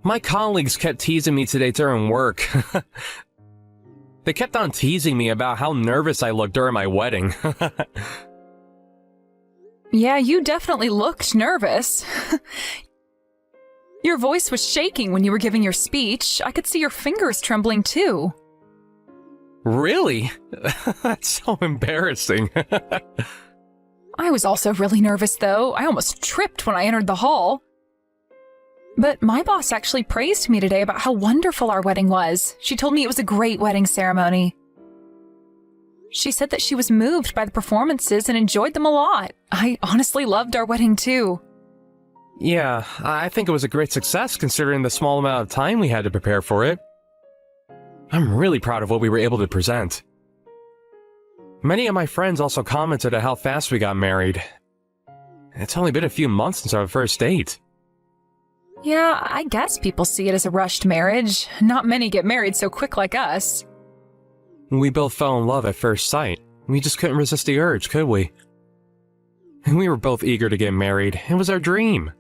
My colleagues kept teasing me today during work. They kept on teasing me about how nervous I looked during my wedding. Yeah, you definitely looked nervous. Your voice was shaking when you were giving your speech. I could see your fingers trembling too. Really? That's so embarrassing. I was also really nervous though. I almost tripped when I entered the hall. But my boss actually praised me today about how wonderful our wedding was. She told me it was a great wedding ceremony. She said that she was moved by the performances and enjoyed them a lot. I honestly loved our wedding too. Yeah, I think it was a great success considering the small amount of time we had to prepare for it. I'm really proud of what we were able to present. Many of my friends also commented on how fast we got married. It's only been a few months since our first date. Yeah, I guess people see it as a rushed marriage. Not many get married so quick like us. We both fell in love at first sight. We just couldn't resist the urge, could we? And we were both eager to get married. It was our dream.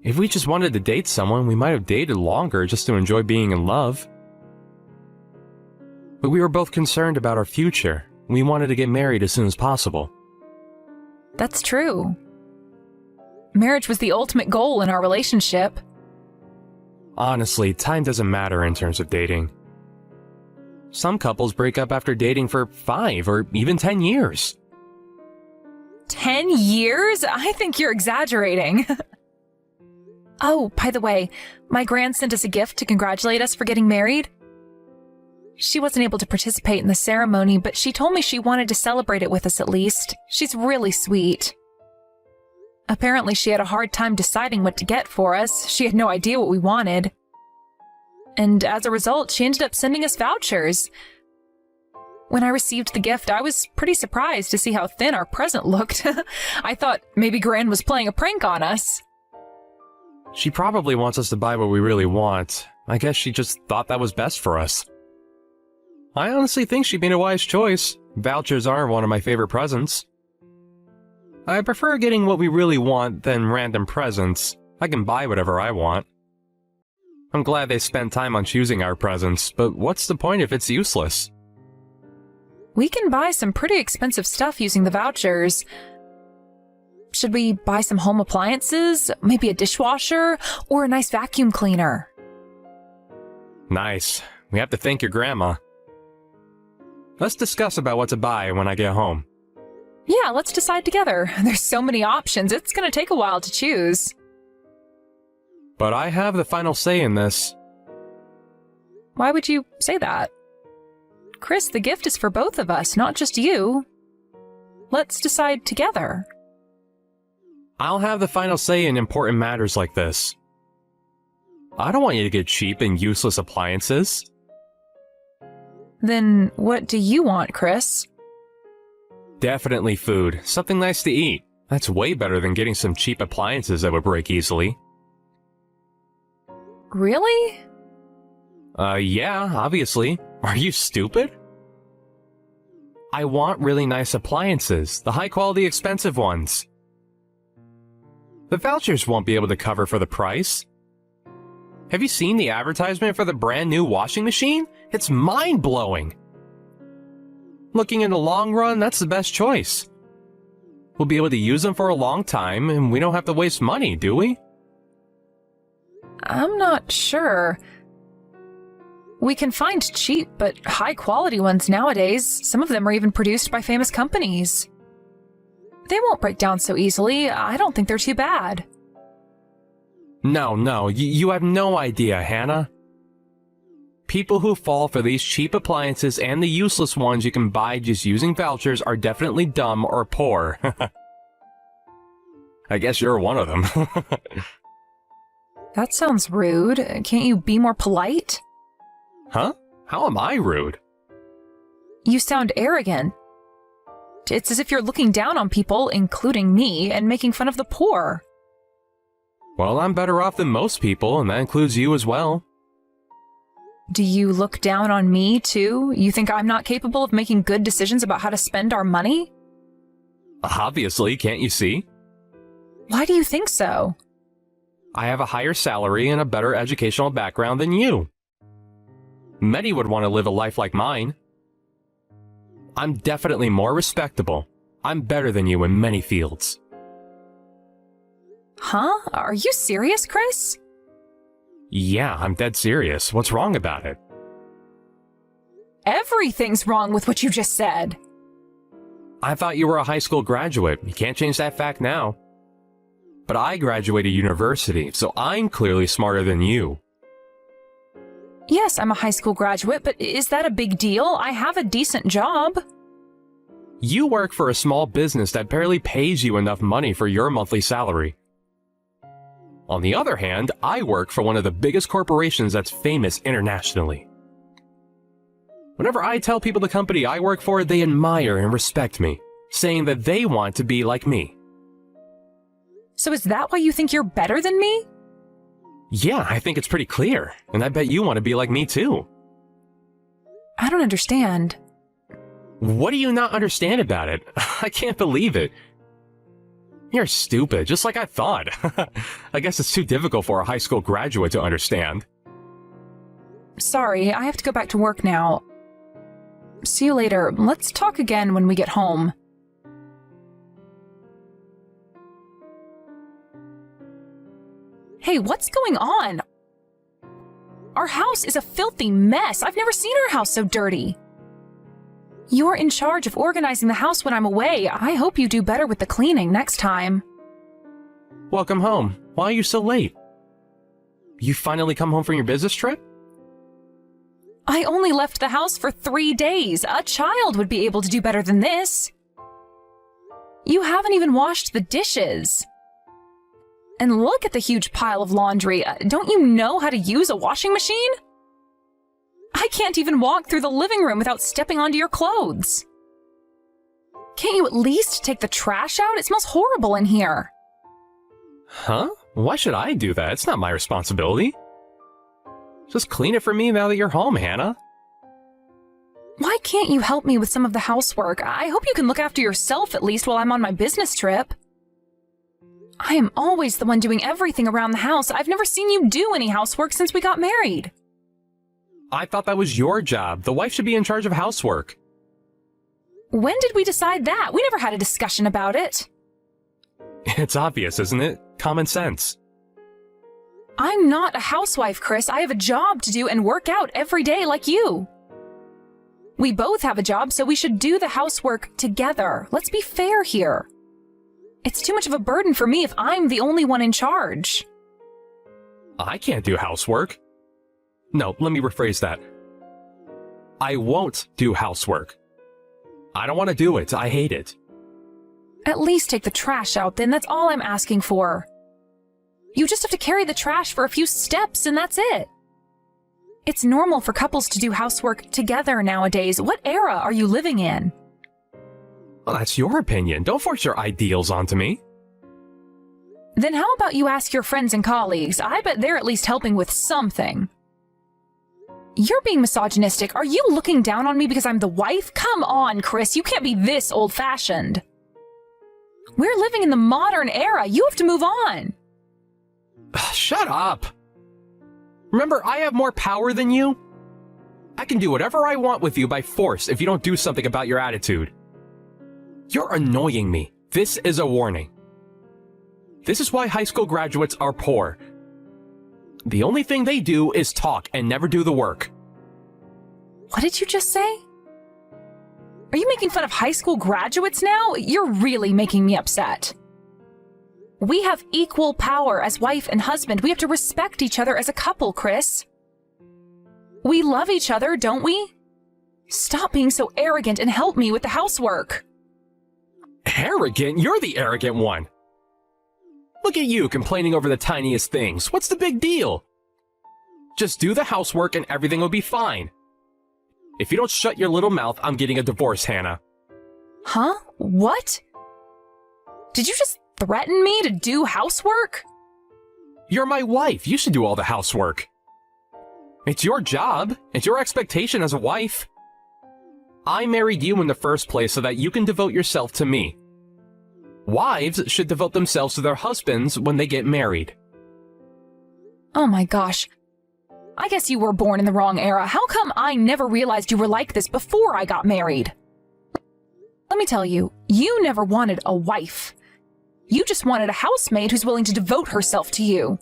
If we just wanted to date someone, we might have dated longer just to enjoy being in love. But we were both concerned about our future. We wanted to get married as soon as possible. That's true. Marriage was the ultimate goal in our relationship. Honestly, time doesn't matter in terms of dating. Some couples break up after dating for 5 or even 10 years. 10 years? I think you're exaggerating. Oh, by the way, my gran sent us a gift to congratulate us for getting married. She wasn't able to participate in the ceremony, but she told me she wanted to celebrate it with us at least. She's really sweet. Apparently, she had a hard time deciding what to get for us. She had no idea what we wanted. And as a result, she ended up sending us vouchers. When I received the gift, I was pretty surprised to see how thin our present looked. I thought maybe Gran was playing a prank on us. She probably wants us to buy what we really want. I guess she just thought that was best for us. I honestly think she made a wise choice. Vouchers are one of my favorite presents. I prefer getting what we really want than random presents. I can buy whatever I want. I'm glad they spent time on choosing our presents, but what's the point if it's useless? We can buy some pretty expensive stuff using the vouchers. Should we buy some home appliances, maybe a dishwasher, or a nice vacuum cleaner? Nice. We have to thank your grandma. Let's discuss about what to buy when I get home. Yeah, let's decide together. There's so many options, it's gonna take a while to choose. But I have the final say in this. Why would you say that? Chris, the gift is for both of us, not just you. Let's decide together. I'll have the final say in important matters like this. I don't want you to get cheap and useless appliances. Then what do you want, Chris? Definitely food. Something nice to eat. That's way better than getting some cheap appliances that would break easily. Really? Yeah, obviously. Are you stupid? I want really nice appliances, the high-quality expensive ones. The vouchers won't be able to cover for the price. Have you seen the advertisement for the brand new washing machine? It's mind-blowing. Looking in the long run, that's the best choice. We'll be able to use them for a long time, and we don't have to waste money, do we? I'm not sure. We can find cheap but high-quality ones nowadays. Some of them are even produced by famous companies. They won't break down so easily. I don't think they're too bad. No, you have no idea, Hannah. People who fall for these cheap appliances and the useless ones you can buy just using vouchers are definitely dumb or poor. I guess you're one of them. That sounds rude. Can't you be more polite? Huh? How am I rude? You sound arrogant. It's as if you're looking down on people, including me, and making fun of the poor. Well, I'm better off than most people, and that includes you as well. Do you look down on me, too? You think I'm not capable of making good decisions about how to spend our money? Obviously, can't you see? Why do you think so? I have a higher salary and a better educational background than you. Many would want to live a life like mine. I'm definitely more respectable. I'm better than you in many fields. Huh? Are you serious, Chris? Yeah, I'm dead serious. What's wrong about it? Everything's wrong with what you just said. I thought you were a high school graduate. You can't change that fact now. But I graduated university, so I'm clearly smarter than you. Yes, I'm a high school graduate, but is that a big deal? I have a decent job. You work for a small business that barely pays you enough money for your monthly salary. On the other hand, I work for one of the biggest corporations that's famous internationally. Whenever I tell people the company I work for, they admire and respect me, saying that they want to be like me. So is that why you think you're better than me? Yeah, I think it's pretty clear, and I bet you want to be like me too. I don't understand. What do you not understand about it? I can't believe it. You're stupid, just like I thought. I guess it's too difficult for a high school graduate to understand. Sorry, I have to go back to work now. See you later. Let's talk again when we get home. Hey, what's going on? Our house is a filthy mess. I've never seen our house so dirty. You're in charge of organizing the house when I'm away. I hope you do better with the cleaning next time. Welcome home. Why are you so late? You finally come home from your business trip? I only left the house for 3 days. A child would be able to do better than this. You haven't even washed the dishes. And look at the huge pile of laundry. Don't you know how to use a washing machine? I can't even walk through the living room without stepping onto your clothes. Can't you at least take the trash out? It smells horrible in here. Huh? Why should I do that? It's not my responsibility. Just clean it for me now that you're home, Hannah. Why can't you help me with some of the housework? I hope you can look after yourself at least while I'm on my business trip. I am always the one doing everything around the house. I've never seen you do any housework since we got married. I thought that was your job. The wife should be in charge of housework. When did we decide that? We never had a discussion about it. It's obvious, isn't it? Common sense. I'm not a housewife, Chris. I have a job to do and work out every day like you. We both have a job, so we should do the housework together. Let's be fair here. It's too much of a burden for me if I'm the only one in charge. I can't do housework. No, let me rephrase that. I won't do housework. I don't want to do it. I hate it. At least take the trash out then. That's all I'm asking for. You just have to carry the trash for a few steps and that's it. It's normal for couples to do housework together nowadays. What era are you living in? Well, that's your opinion. Don't force your ideals onto me. Then how about you ask your friends and colleagues? I bet they're at least helping with something. You're being misogynistic. Are you looking down on me because I'm the wife? Come on, Chris. You can't be this old-fashioned. We're living in the modern era. You have to move on. Shut up. Remember, I have more power than you. I can do whatever I want with you by force if you don't do something about your attitude. You're annoying me. This is a warning. This is why high school graduates are poor. The only thing they do is talk and never do the work. What did you just say? Are you making fun of high school graduates now? You're really making me upset. We have equal power as wife and husband. We have to respect each other as a couple, Chris. We love each other, don't we? Stop being so arrogant and help me with the housework. Arrogant? You're the arrogant one. Look at you complaining over the tiniest things. What's the big deal? Just do the housework and everything will be fine. If you don't shut your little mouth, I'm getting a divorce, Hannah. Huh? What? Did you just threaten me to do housework? You're my wife. You should do all the housework. It's your job. It's your expectation as a wife. I married you in the first place so that you can devote yourself to me. Wives should devote themselves to their husbands when they get married. Oh my gosh. I guess you were born in the wrong era. How come I never realized you were like this before I got married? Let me tell you, you never wanted a wife. You just wanted a housemaid who's willing to devote herself to you.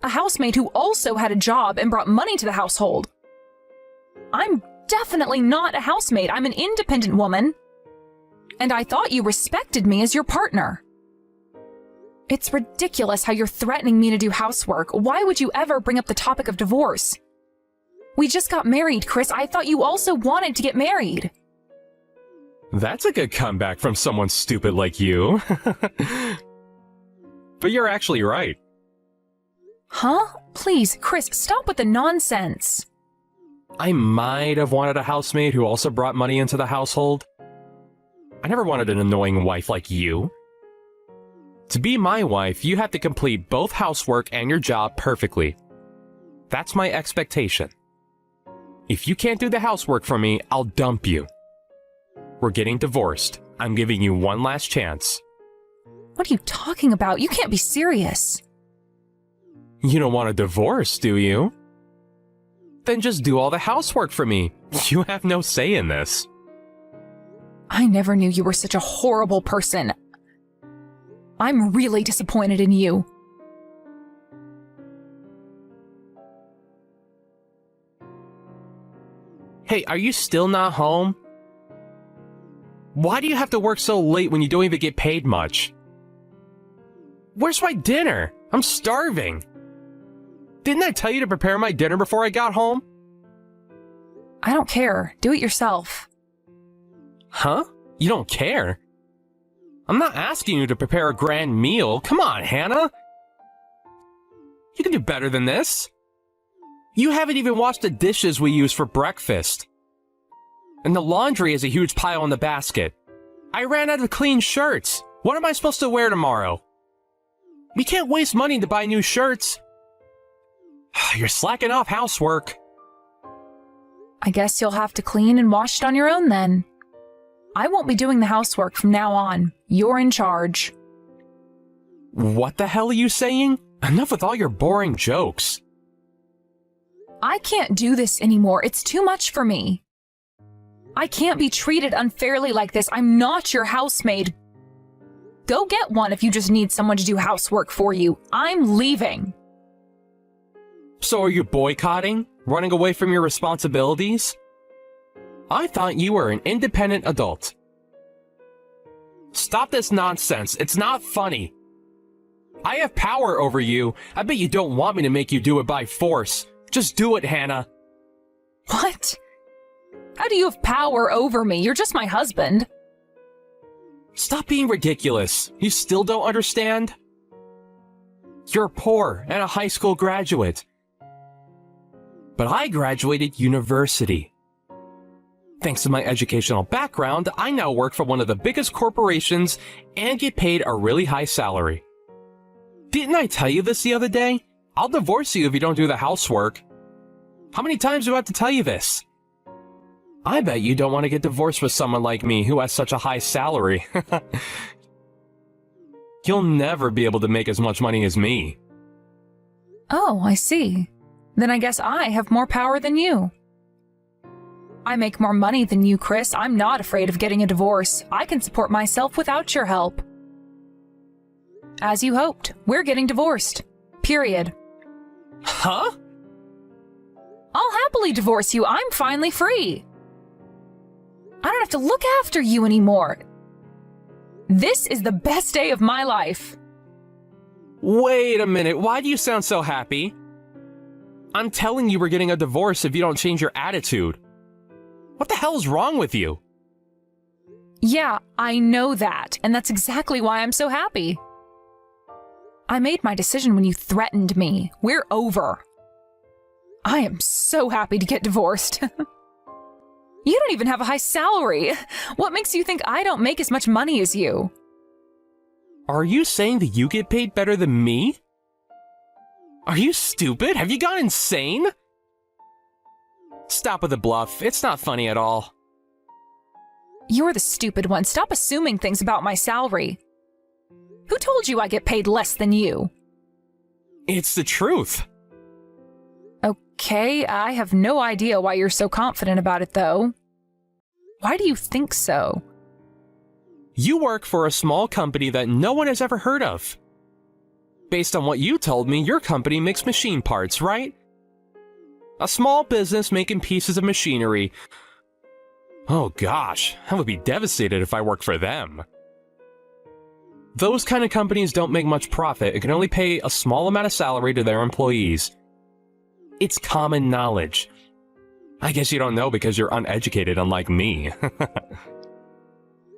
A housemaid who also had a job and brought money to the household. I'm definitely not a housemaid. I'm an independent woman. And I thought you respected me as your partner. It's ridiculous how you're threatening me to do housework. Why would you ever bring up the topic of divorce? We just got married, Chris. I thought you also wanted to get married. That's a good comeback from someone stupid like you. But you're actually right. Huh? Please, Chris, stop with the nonsense. I might have wanted a housemaid who also brought money into the household. I never wanted an annoying wife like you. To be my wife, you have to complete both housework and your job perfectly. That's my expectation. If you can't do the housework for me, I'll dump you. We're getting divorced. I'm giving you one last chance. What are you talking about? You can't be serious. You don't want a divorce, do you? Then just do all the housework for me. You have no say in this. I never knew you were such a horrible person. I'm really disappointed in you. Hey, are you still not home? Why do you have to work so late when you don't even get paid much? Where's my dinner? I'm starving. Didn't I tell you to prepare my dinner before I got home? I don't care. Do it yourself. Huh? You don't care? I'm not asking you to prepare a grand meal. Come on, Hannah. You can do better than this. You haven't even washed the dishes we use for breakfast. And the laundry is a huge pile in the basket. I ran out of clean shirts. What am I supposed to wear tomorrow? We can't waste money to buy new shirts. You're slacking off housework. I guess you'll have to clean and wash it on your own then. I won't be doing the housework from now on. You're in charge. What the hell are you saying? Enough with all your boring jokes. I can't do this anymore. It's too much for me. I can't be treated unfairly like this. I'm not your housemaid. Go get one if you just need someone to do housework for you. I'm leaving. So are you boycotting? Running away from your responsibilities? I thought you were an independent adult. Stop this nonsense. It's not funny. I have power over you. I bet you don't want me to make you do it by force. Just do it, Hannah. What? How do you have power over me? You're just my husband. Stop being ridiculous. You still don't understand? You're poor and a high school graduate. But I graduated university. Thanks to my educational background, I now work for one of the biggest corporations and get paid a really high salary. Didn't I tell you this the other day? I'll divorce you if you don't do the housework. How many times do I have to tell you this? I bet you don't want to get divorced with someone like me who has such a high salary. You'll never be able to make as much money as me. Oh, I see. Then I guess I have more power than you. I make more money than you, Chris. I'm not afraid of getting a divorce. I can support myself without your help. As you hoped, we're getting divorced. Period. Huh? I'll happily divorce you. I'm finally free. I don't have to look after you anymore. This is the best day of my life. Wait a minute. Why do you sound so happy? I'm telling you we're getting a divorce if you don't change your attitude. What the hell is wrong with you? Yeah, I know that, and that's exactly why I'm so happy. I made my decision when you threatened me. We're over. I am so happy to get divorced. You don't even have a high salary. What makes you think I don't make as much money as you? Are you saying that you get paid better than me? Are you stupid? Have you gone insane? Stop with the bluff. It's not funny at all. You're the stupid one. Stop assuming things about my salary. Who told you I get paid less than you? It's the truth. Okay, I have no idea why you're so confident about it, though. Why do you think so? You work for a small company that no one has ever heard of. Based on what you told me, your company makes machine parts, right? A small business making pieces of machinery. Oh gosh, I would be devastated if I worked for them. Those kind of companies don't make much profit and can only pay a small amount of salary to their employees. It's common knowledge. I guess you don't know because you're uneducated, unlike me.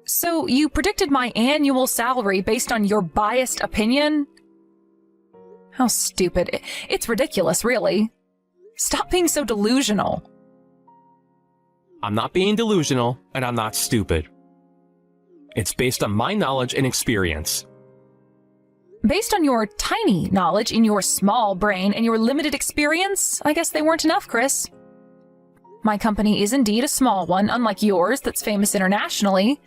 So you predicted my annual salary based on your biased opinion? How stupid. It's ridiculous, really. Stop being so delusional. I'm not being delusional, and I'm not stupid. It's based on my knowledge and experience. Based on your tiny knowledge in your small brain and your limited experience, I guess they weren't enough, Chris. My company is indeed a small one, unlike yours that's famous internationally.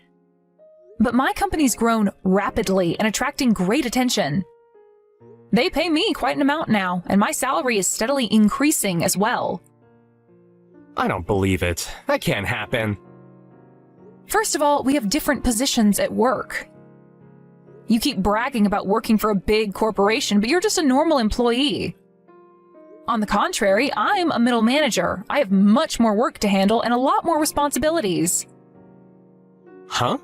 But my company's grown rapidly and attracting great attention. They pay me quite an amount now, and my salary is steadily increasing as well. I don't believe it. That can't happen. First of all, we have different positions at work. You keep bragging about working for a big corporation, but you're just a normal employee. On the contrary, I'm a middle manager. I have much more work to handle and a lot more responsibilities. Huh?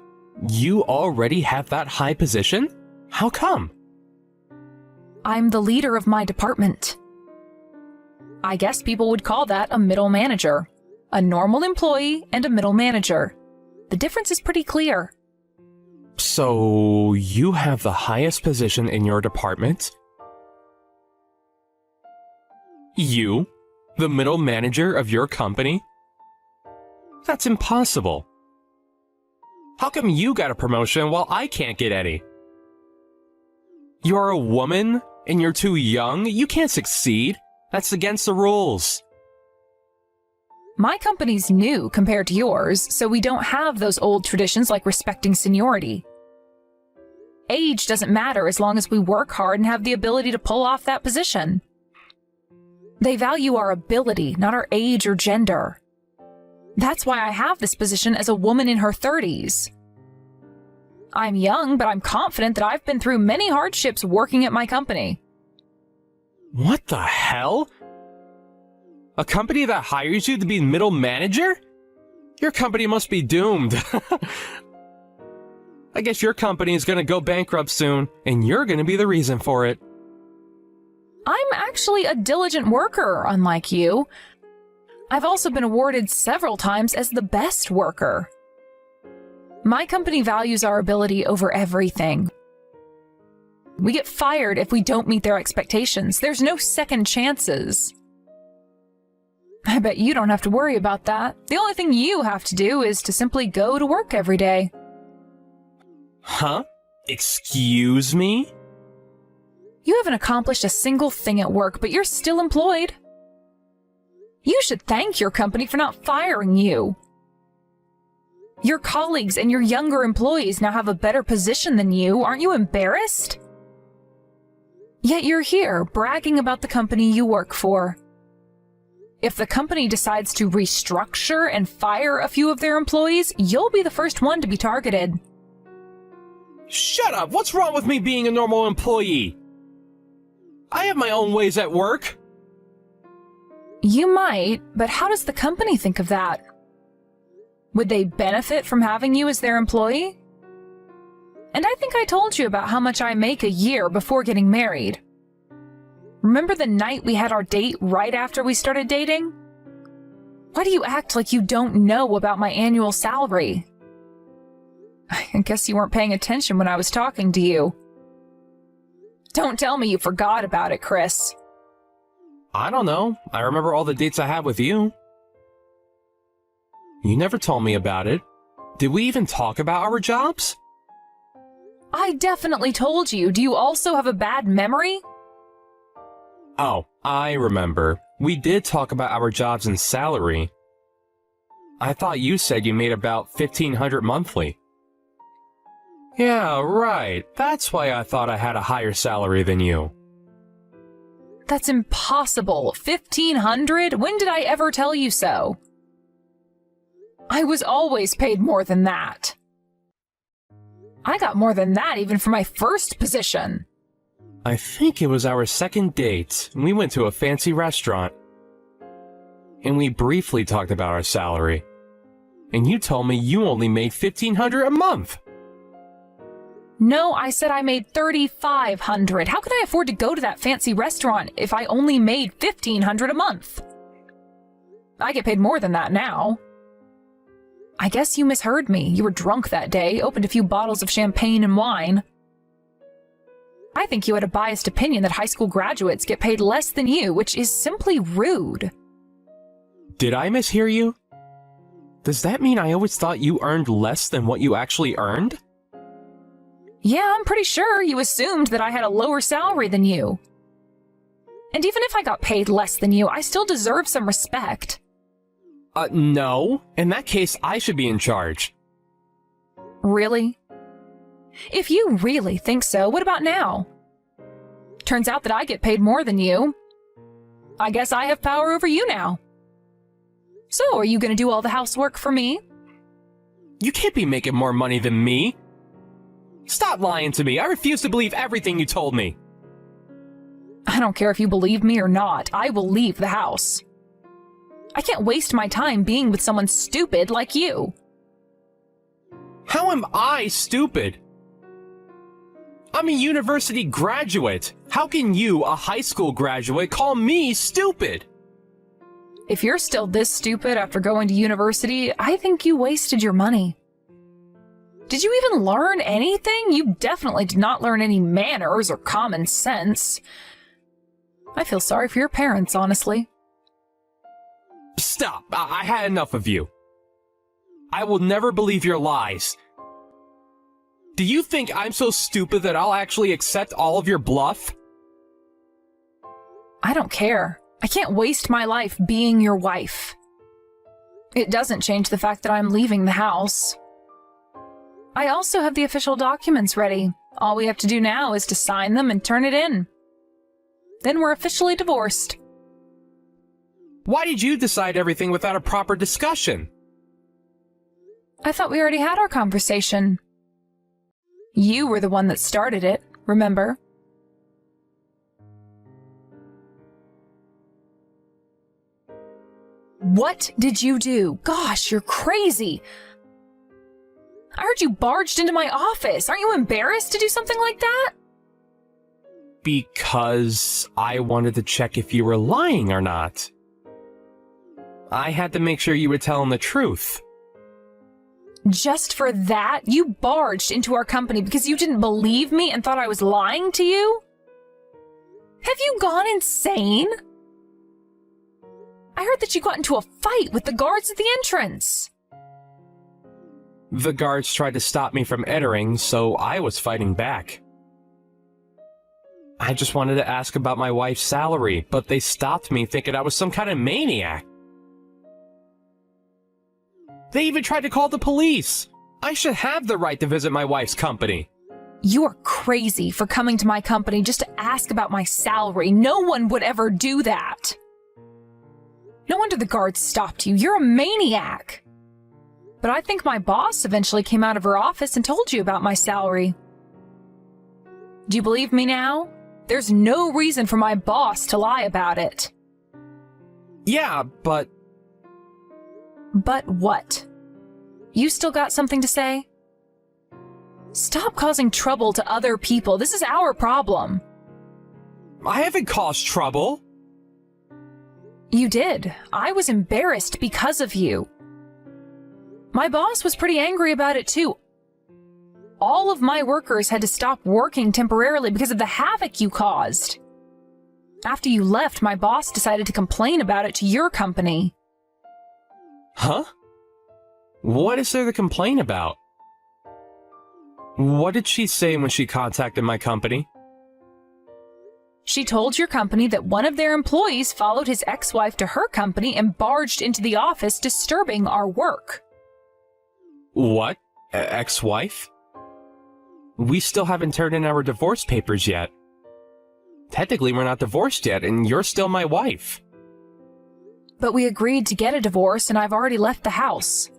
You already have that high position? How come? I'm the leader of my department. I guess people would call that a middle manager. A normal employee and a middle manager. The difference is pretty clear. So, you have the highest position in your department? You? The middle manager of your company? That's impossible. How come you got a promotion while I can't get any? You're a woman and you're too young? You can't succeed. That's against the rules. My company's new compared to yours, so we don't have those old traditions like respecting seniority. Age doesn't matter as long as we work hard and have the ability to pull off that position. They value our ability, not our age or gender. That's why I have this position as a woman in her 30s. I'm young, but I'm confident that I've been through many hardships working at my company. What the hell? A company that hires you to be middle manager? Your company must be doomed. I guess your company is going to go bankrupt soon, and you're going to be the reason for it. I'm actually a diligent worker, unlike you. I've also been awarded several times as the best worker. My company values our ability over everything. We get fired if we don't meet their expectations. There's no second chances. I bet you don't have to worry about that. The only thing you have to do is to simply go to work every day. Huh? Excuse me? You haven't accomplished a single thing at work, but you're still employed. You should thank your company for not firing you. Your colleagues and your younger employees now have a better position than you. Aren't you embarrassed? Yet you're here, bragging about the company you work for. If the company decides to restructure and fire a few of their employees, you'll be the first one to be targeted. Shut up! What's wrong with me being a normal employee? I have my own ways at work. You might, but how does the company think of that? Would they benefit from having you as their employee? And I think I told you about how much I make a year before getting married. Remember the night we had our date right after we started dating? Why do you act like you don't know about my annual salary? I guess you weren't paying attention when I was talking to you. Don't tell me you forgot about it, Chris. I don't know. I remember all the dates I had with you. You never told me about it. Did we even talk about our jobs? I definitely told you. Do you also have a bad memory? Oh, I remember. We did talk about our jobs and salary. I thought you said you made about $1,500 monthly. Yeah, right. That's why I thought I had a higher salary than you. That's impossible. 1,500? When did I ever tell you so? I was always paid more than that. I got more than that even for my first position. I think it was our second date. We went to a fancy restaurant. And we briefly talked about our salary. And you told me you only made $1,500 a month. No, I said I made $3,500. How could I afford to go to that fancy restaurant if I only made $1,500 a month? I get paid more than that now. I guess you misheard me. You were drunk that day, opened a few bottles of champagne and wine. I think you had a biased opinion that high school graduates get paid less than you, which is simply rude. Did I mishear you? Does that mean I always thought you earned less than what you actually earned? Yeah, I'm pretty sure you assumed that I had a lower salary than you. And even if I got paid less than you, I still deserve some respect. No. In that case, I should be in charge. Really? If you really think so, what about now? Turns out that I get paid more than you. I guess I have power over you now. So, are you going to do all the housework for me? You can't be making more money than me. Stop lying to me. I refuse to believe everything you told me. I don't care if you believe me or not. I will leave the house. I can't waste my time being with someone stupid like you. How am I stupid? I'm a university graduate. How can you, a high school graduate, call me stupid? If you're still this stupid after going to university, I think you wasted your money. Did you even learn anything? You definitely did not learn any manners or common sense. I feel sorry for your parents, honestly. Stop. I had enough of you. I will never believe your lies. Do you think I'm so stupid that I'll actually accept all of your bluff? I don't care. I can't waste my life being your wife. It doesn't change the fact that I'm leaving the house. I also have the official documents ready. All we have to do now is to sign them and turn it in. Then we're officially divorced. Why did you decide everything without a proper discussion? I thought we already had our conversation. You were the one that started it, remember? What did you do? Gosh, you're crazy. I heard you barged into my office. Aren't you embarrassed to do something like that? Because I wanted to check if you were lying or not. I had to make sure you were telling the truth. Just for that, you barged into our company because you didn't believe me and thought I was lying to you? Have you gone insane? I heard that you got into a fight with the guards at the entrance. The guards tried to stop me from entering, so I was fighting back. I just wanted to ask about my wife's salary, but they stopped me thinking I was some kind of maniac. They even tried to call the police. I should have the right to visit my wife's company. You are crazy for coming to my company just to ask about my salary. No one would ever do that. No wonder the guards stopped you. You're a maniac. But I think my boss eventually came out of her office and told you about my salary. Do you believe me now? There's no reason for my boss to lie about it. Yeah, but... But what? You still got something to say? Stop causing trouble to other people. This is our problem. I haven't caused trouble. You did. I was embarrassed because of you. My boss was pretty angry about it too. All of my workers had to stop working temporarily because of the havoc you caused. After you left, my boss decided to complain about it to your company. Huh? What is there to complain about? What did she say when she contacted my company? She told your company that one of their employees followed his ex-wife to her company and barged into the office, disturbing our work. What? Ex-wife? We still haven't turned in our divorce papers yet. Technically, we're not divorced yet, and you're still my wife. But we agreed to get a divorce, and I've already left the house.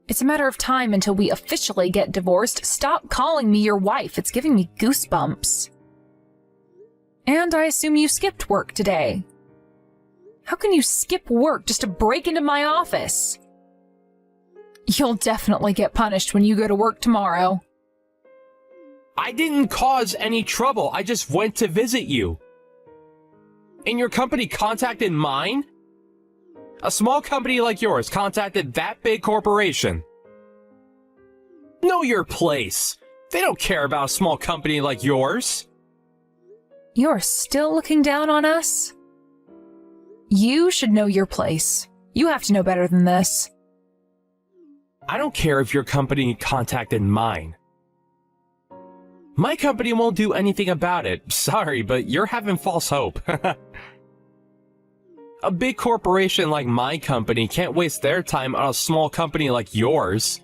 It's a matter of time until we officially get divorced. Stop calling me your wife. It's giving me goosebumps. And I assume you skipped work today. How can you skip work just to break into my office? You'll definitely get punished when you go to work tomorrow. I didn't cause any trouble. I just went to visit you. And your company contacted mine? A small company like yours contacted that big corporation. Know your place. They don't care about a small company like yours. You're still looking down on us? You should know your place. You have to know better than this. I don't care if your company contacted mine. My company won't do anything about it. Sorry, but you're having false hope. A big corporation like my company can't waste their time on a small company like yours.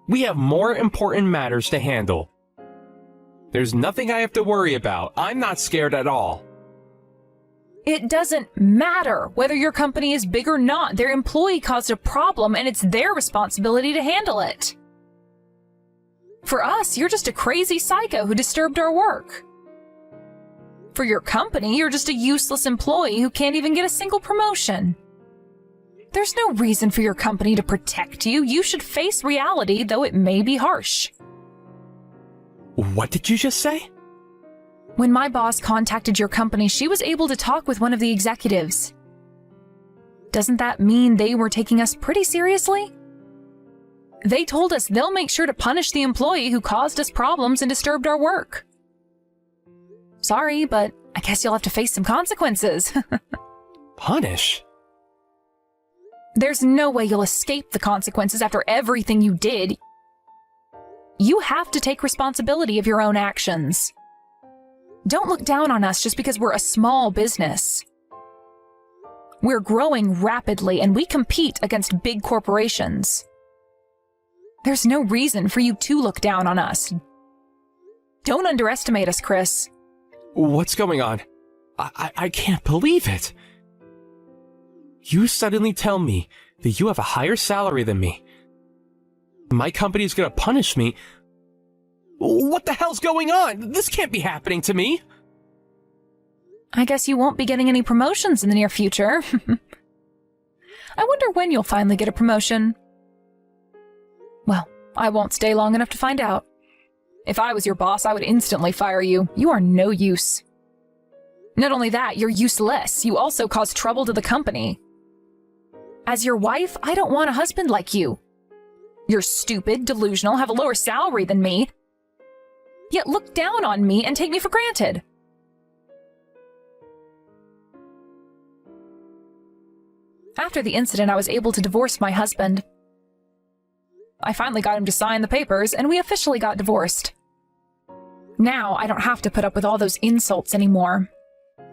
We have more important matters to handle. There's nothing I have to worry about. I'm not scared at all. It doesn't matter whether your company is big or not. Their employee caused a problem, and it's their responsibility to handle it. For us, you're just a crazy psycho who disturbed our work. For your company, you're just a useless employee who can't even get a single promotion. There's no reason for your company to protect you. You should face reality, though it may be harsh. What did you just say? When my boss contacted your company, she was able to talk with one of the executives. Doesn't that mean they were taking us pretty seriously? They told us they'll make sure to punish the employee who caused us problems and disturbed our work. Sorry, but I guess you'll have to face some consequences. Punish? There's no way you'll escape the consequences after everything you did. You have to take responsibility of your own actions. Don't look down on us just because we're a small business. We're growing rapidly and we compete against big corporations. There's no reason for you to look down on us. Don't underestimate us, Chris. What's going on? I can't believe it. You suddenly tell me that you have a higher salary than me. My company's gonna punish me. What the hell's going on? This can't be happening to me. I guess you won't be getting any promotions in the near future. I wonder when you'll finally get a promotion. Well, I won't stay long enough to find out. If I was your boss, I would instantly fire you. You are no use. Not only that, you're useless. You also cause trouble to the company. As your wife, I don't want a husband like you. You're stupid, delusional, have a lower salary than me, yet look down on me and take me for granted. After the incident, I was able to divorce my husband. I finally got him to sign the papers, and we officially got divorced. Now, I don't have to put up with all those insults anymore.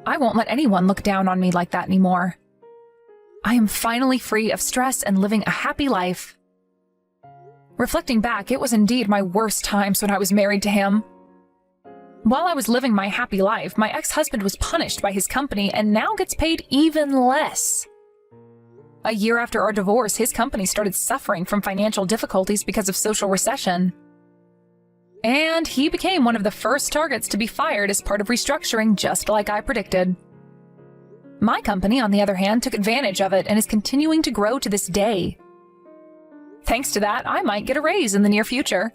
I won't let anyone look down on me like that anymore. I am finally free of stress and living a happy life. Reflecting back, it was indeed my worst times when I was married to him. While I was living my happy life, my ex-husband was punished by his company and now gets paid even less. A year after our divorce, his company started suffering from financial difficulties because of social recession. And he became one of the first targets to be fired as part of restructuring, just like I predicted. My company, on the other hand, took advantage of it and is continuing to grow to this day. Thanks to that, I might get a raise in the near future.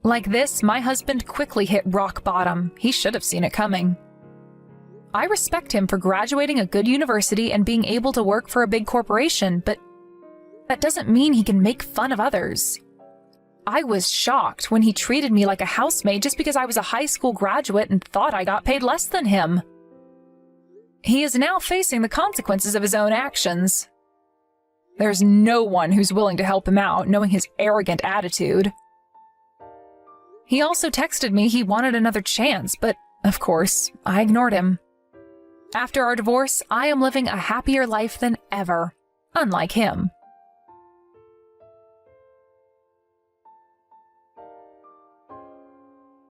Like this, my husband quickly hit rock bottom. He should have seen it coming. I respect him for graduating a good university and being able to work for a big corporation, but that doesn't mean he can make fun of others. I was shocked when he treated me like a housemaid just because I was a high school graduate and thought I got paid less than him. He is now facing the consequences of his own actions. There's no one who's willing to help him out, knowing his arrogant attitude. He also texted me he wanted another chance, but, of course, I ignored him. After our divorce, I am living a happier life than ever, unlike him.